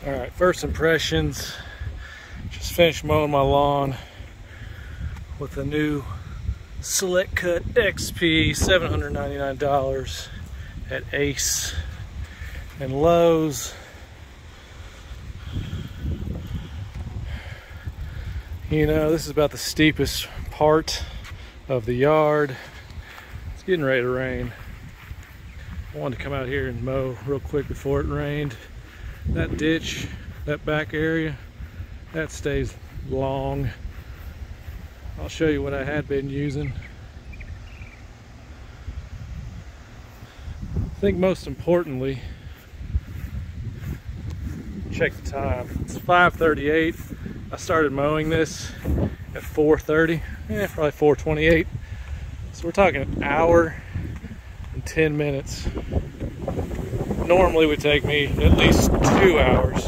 All right, first impressions. Just finished mowing my lawn with the new Select Cut XP, $799 at Ace and Lowe's. You know, this is about the steepest part of the yard. It's getting ready to rain. I wanted to come out here and mow real quick before it rained. That ditch, that back area, that stays long. I'll show you what I had been using. I think most importantly, check the time. It's 5:38. I started mowing this at 4:30, probably 4:28. So we're talking an hour and 10 minutes. Normally would take me at least 2 hours.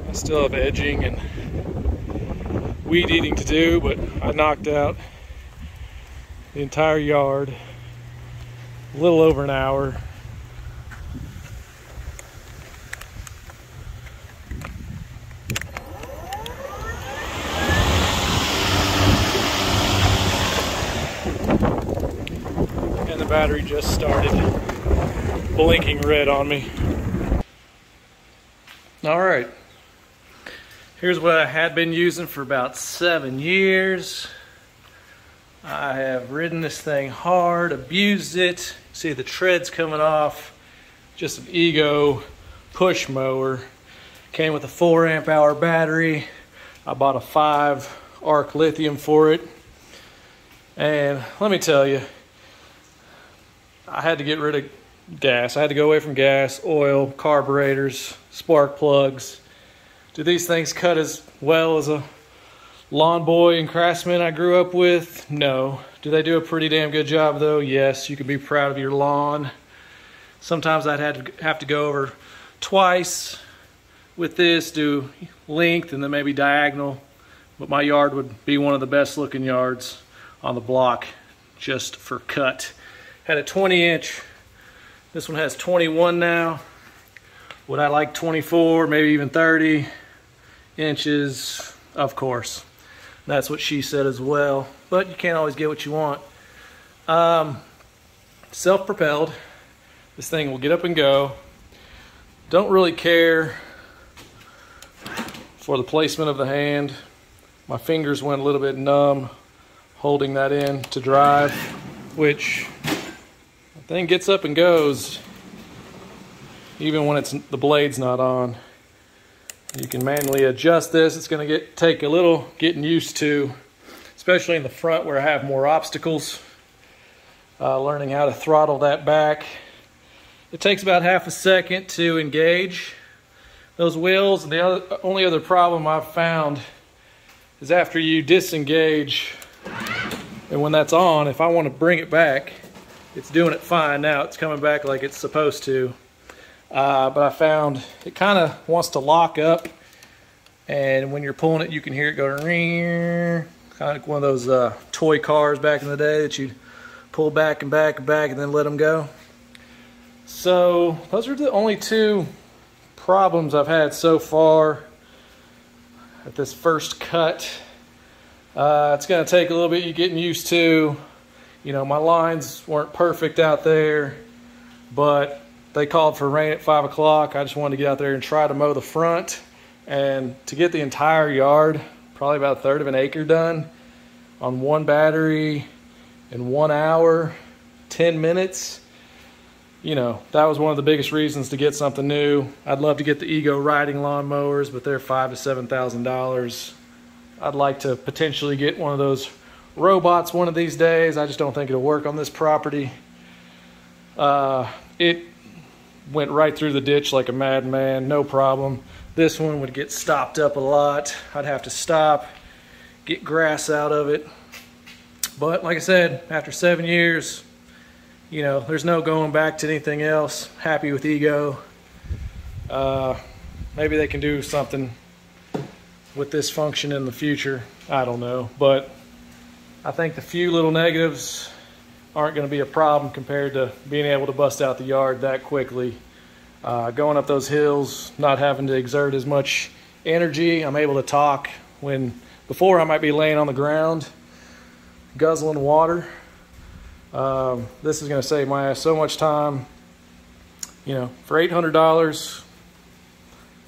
I still have edging and weed eating to do, but I knocked out the entire yard, a little over an hour. And the battery just started blinking red on me. All right, here's what I had been using for about 7 years. I have ridden this thing hard, abused it. See the treads coming off. Just an ego push mower. Came with a 4 amp hour battery. I bought a 5 Arc Lithium for it. And let me tell you, I had to get rid of gas. I had to go away from gas, oil, carburetors, spark plugs. Do these things cut as well as a lawn boy and Craftsman I grew up with? No. Do they do a pretty damn good job though? Yes. You can be proud of your lawn. Sometimes I'd have to go over twice with this, do length and then maybe diagonal, but my yard would be one of the best looking yards on the block just for cut. Had a 20-inch. This one has 21 now. Would I like 24, maybe even 30 inches? Of course. That's what she said as well. But you can't always get what you want. Self-propelled. This thing will get up and go. Don't really care for the placement of the hand. My fingers went a little bit numb holding that in to drive, which the thing gets up and goes even when the blade's not on. You can manually adjust this. It's going to take a little getting used to, especially in the front where I have more obstacles. Learning how to throttle that back. It takes about half a second to engage those wheels. And the only other problem I've found is after you disengage, and when that's on, if I want to bring it back, it's doing it fine now. It's coming back like it's supposed to. But I found it kind of wants to lock up, and when you're pulling it, you can hear it go ring, kind of like one of those toy cars back in the day that you'd pull back and back and back and then let them go. So those are the only two problems I've had so far at this first cut. It's going to take a little bit of getting used to. You know, my lines weren't perfect out there, but they called for rain at 5 o'clock. I just wanted to get out there and try to mow the front. And to get the entire yard, probably about a third of an acre done on one battery in 1 hour, 10 minutes, you know, that was one of the biggest reasons to get something new. I'd love to get the Ego riding lawn mowers, but they're $5,000 to $7,000. I'd like to potentially get one of those robots one of these days. I just don't think it'll work on this property. It went right through the ditch like a madman, no problem. This one would get stopped up a lot. I'd have to stop, get grass out of it. But like I said, after 7 years, you know, there's no going back to anything else. Happy with Ego. Maybe they can do something with this function in the future. I don't know, but I think the few little negatives aren't going to be a problem compared to being able to bust out the yard that quickly. Going up those hills, not having to exert as much energy. I'm able to talk when before I might be laying on the ground guzzling water. This is going to save my ass so much time. You know, for $800,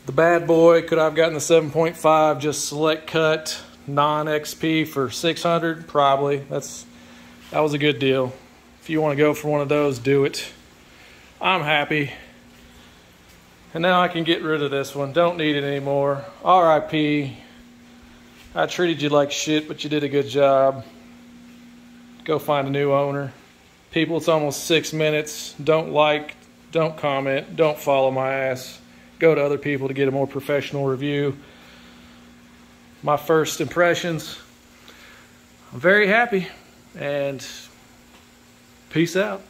the bad boy, could I have gotten the 7.5 just select cut non-XP for $600? Probably. That was a good deal. If you want to go for one of those, do it. I'm happy. And now I can get rid of this one. Don't need it anymore. RIP. I treated you like shit, but you did a good job. Go find a new owner. People, it's almost 6 minutes. Don't like, don't comment, don't follow my ass. Go to other people to get a more professional review. My first impressions. I'm very happy, and peace out.